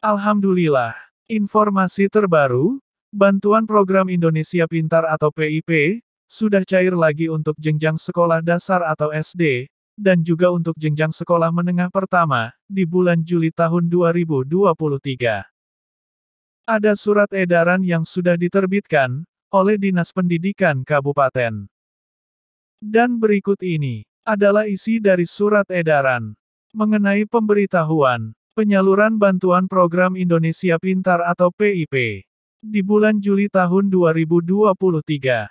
Alhamdulillah. Informasi terbaru, bantuan program Indonesia Pintar atau PIP, sudah cair lagi untuk jenjang sekolah dasar atau SD, dan juga untuk jenjang sekolah menengah pertama, di bulan Juli tahun 2023. Ada surat edaran yang sudah diterbitkan, oleh Dinas Pendidikan Kabupaten. Dan berikut ini, adalah isi dari surat edaran, mengenai pemberitahuan, penyaluran bantuan program Indonesia Pintar atau PIP, di bulan Juli tahun 2023.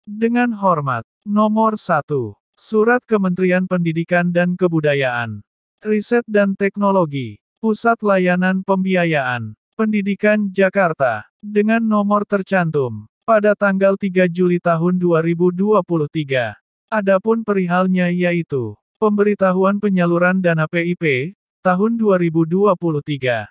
Dengan hormat, nomor 1. Surat Kementerian Pendidikan dan Kebudayaan, Riset dan Teknologi, Pusat Layanan Pembiayaan, Pendidikan Jakarta, dengan nomor tercantum, pada tanggal 3 Juli tahun 2023. Adapun perihalnya yaitu, pemberitahuan penyaluran dana PIP, tahun 2023.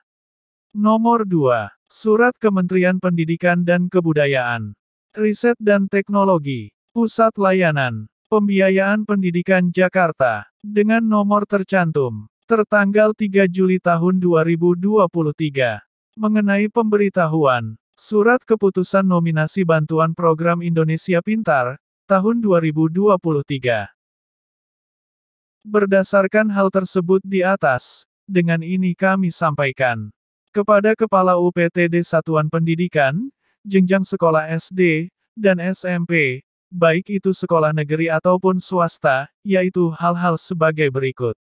Nomor 2. Surat Kementerian Pendidikan dan Kebudayaan, Riset dan Teknologi, Pusat Layanan Pembiayaan Pendidikan Jakarta, dengan nomor tercantum, tertanggal 3 Juli tahun 2023, mengenai pemberitahuan, Surat Keputusan Nominasi Bantuan Program Indonesia Pintar, tahun 2023. Berdasarkan hal tersebut di atas, dengan ini kami sampaikan kepada Kepala UPTD Satuan Pendidikan, jenjang sekolah SD, dan SMP, baik itu sekolah negeri ataupun swasta, yaitu hal-hal sebagai berikut.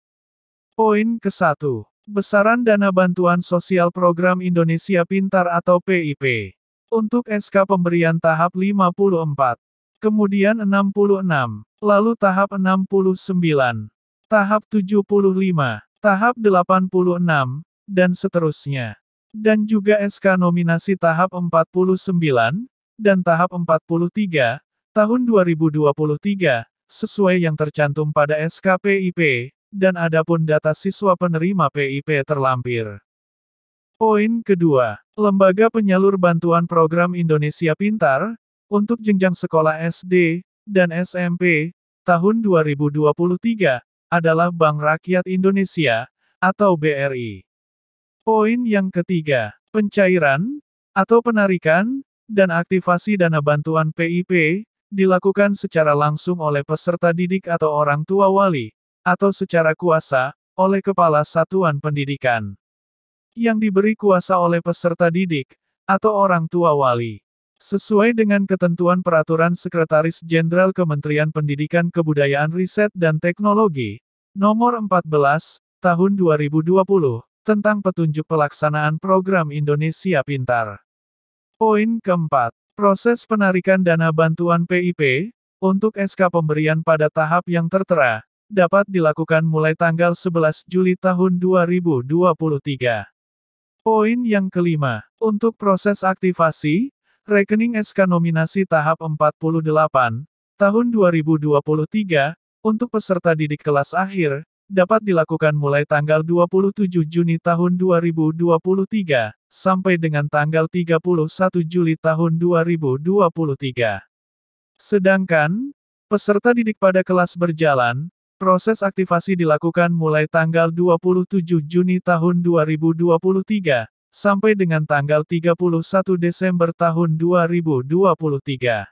Poin ke-1. Besaran dana bantuan sosial program Indonesia Pintar atau PIP. Untuk SK pemberian tahap 54. Kemudian 66. Lalu tahap 69. Tahap 75. Tahap 86. Dan seterusnya. Dan juga SK nominasi tahap 49. Dan tahap 43. Tahun 2023, sesuai yang tercantum pada SK PIP, dan adapun data siswa penerima PIP terlampir. Poin kedua, Lembaga Penyalur Bantuan Program Indonesia Pintar, untuk jenjang sekolah SD, dan SMP, tahun 2023, adalah Bank Rakyat Indonesia, atau BRI. Poin yang ketiga, pencairan, atau penarikan, dan aktivasi dana bantuan PIP, dilakukan secara langsung oleh peserta didik atau orang tua wali, atau secara kuasa, oleh Kepala Satuan Pendidikan. Yang diberi kuasa oleh peserta didik, atau orang tua wali. Sesuai dengan ketentuan Peraturan Sekretaris Jenderal Kementerian Pendidikan Kebudayaan Riset dan Teknologi, Nomor 14, Tahun 2020, tentang petunjuk pelaksanaan program Indonesia Pintar. Poin keempat. Proses penarikan dana bantuan PIP, untuk SK pemberian pada tahap yang tertera, dapat dilakukan mulai tanggal 11 Juli tahun 2023. Poin yang kelima. Untuk proses aktivasi, rekening SK nominasi tahap 48, tahun 2023, untuk peserta didik kelas akhir, dapat dilakukan mulai tanggal 27 Juni tahun 2023, sampai dengan tanggal 31 Juli tahun 2023. Sedangkan, peserta didik pada kelas berjalan, proses aktivasi dilakukan mulai tanggal 27 Juni tahun 2023, sampai dengan tanggal 31 Desember tahun 2023.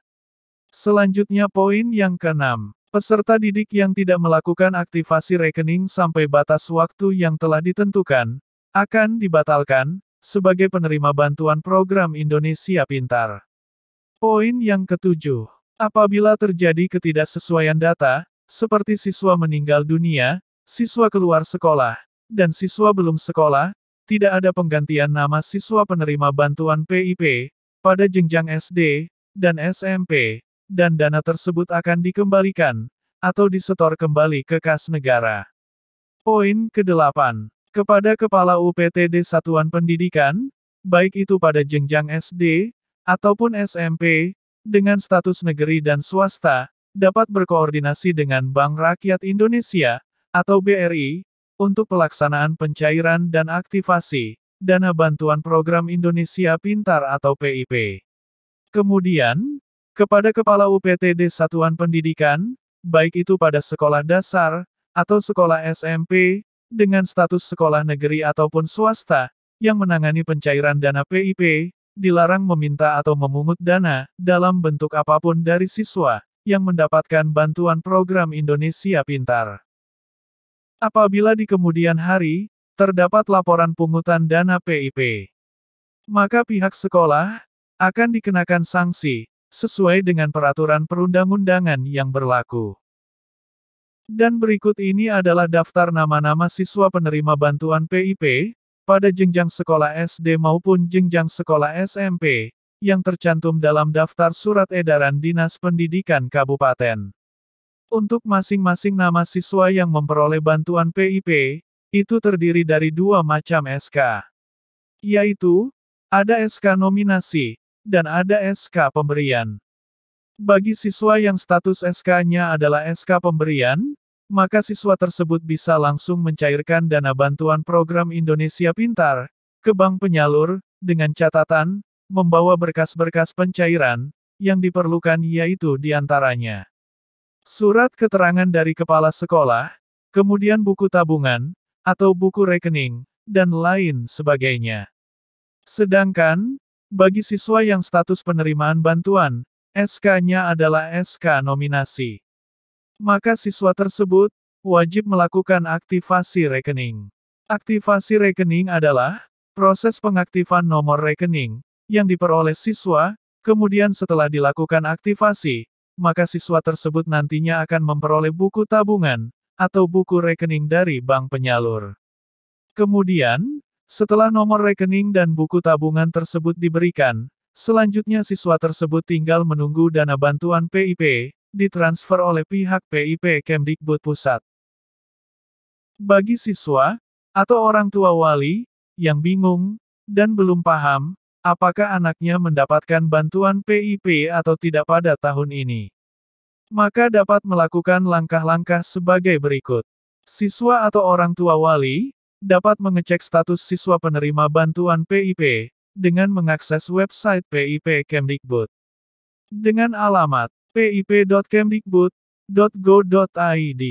Selanjutnya poin yang keenam. Peserta didik yang tidak melakukan aktivasi rekening sampai batas waktu yang telah ditentukan, akan dibatalkan, sebagai penerima bantuan program Indonesia Pintar. Poin yang ketujuh. Apabila terjadi ketidaksesuaian data, seperti siswa meninggal dunia, siswa keluar sekolah, dan siswa belum sekolah, tidak ada penggantian nama siswa penerima bantuan PIP, pada jenjang SD, dan SMP, dan dana tersebut akan dikembalikan, atau disetor kembali ke kas negara. Poin ke-8. Kepada Kepala UPTD Satuan Pendidikan, baik itu pada jenjang SD, ataupun SMP, dengan status negeri dan swasta, dapat berkoordinasi dengan Bank Rakyat Indonesia, atau BRI, untuk pelaksanaan pencairan dan aktivasi dana bantuan program Indonesia Pintar atau PIP. Kemudian, kepada Kepala UPTD Satuan Pendidikan, baik itu pada sekolah dasar, atau sekolah SMP, dengan status sekolah negeri ataupun swasta, yang menangani pencairan dana PIP, dilarang meminta atau memungut dana, dalam bentuk apapun dari siswa, yang mendapatkan bantuan program Indonesia Pintar. Apabila di kemudian hari, terdapat laporan pungutan dana PIP, maka pihak sekolah akan dikenakan sanksi, sesuai dengan peraturan perundang-undangan yang berlaku. Dan berikut ini adalah daftar nama-nama siswa penerima bantuan PIP, pada jenjang sekolah SD maupun jenjang sekolah SMP, yang tercantum dalam daftar surat edaran Dinas Pendidikan Kabupaten. Untuk masing-masing nama siswa yang memperoleh bantuan PIP, itu terdiri dari dua macam SK. Yaitu, ada SK nominasi, dan ada SK pemberian. Bagi siswa yang status SK-nya adalah SK pemberian, maka siswa tersebut bisa langsung mencairkan dana bantuan program Indonesia Pintar ke bank penyalur, dengan catatan membawa berkas-berkas pencairan yang diperlukan, yaitu diantaranya surat keterangan dari kepala sekolah, kemudian buku tabungan atau buku rekening, dan lain sebagainya. Sedangkan, bagi siswa yang status penerimaan bantuan, SK-nya adalah SK nominasi, maka siswa tersebut wajib melakukan aktivasi rekening. Aktivasi rekening adalah proses pengaktifan nomor rekening yang diperoleh siswa, kemudian setelah dilakukan aktivasi, maka siswa tersebut nantinya akan memperoleh buku tabungan atau buku rekening dari bank penyalur. Kemudian, setelah nomor rekening dan buku tabungan tersebut diberikan, selanjutnya siswa tersebut tinggal menunggu dana bantuan PIP ditransfer oleh pihak PIP Kemdikbud Pusat. Bagi siswa atau orang tua wali yang bingung dan belum paham apakah anaknya mendapatkan bantuan PIP atau tidak pada tahun ini, maka dapat melakukan langkah-langkah sebagai berikut. Siswa atau orang tua wali dapat mengecek status siswa penerima bantuan PIP dengan mengakses website PIP Kemdikbud dengan alamat pip.kemdikbud.go.id,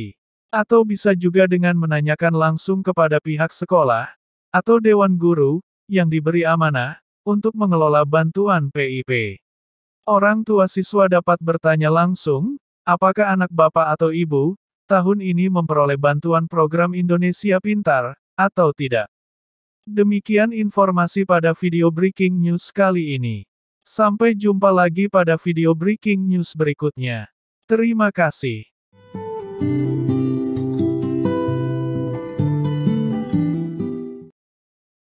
atau bisa juga dengan menanyakan langsung kepada pihak sekolah atau dewan guru yang diberi amanah untuk mengelola bantuan PIP. Orang tua siswa dapat bertanya langsung, apakah anak bapak atau ibu tahun ini memperoleh bantuan program Indonesia Pintar atau tidak. Demikian informasi pada video breaking news kali ini. Sampai jumpa lagi pada video breaking news berikutnya. Terima kasih.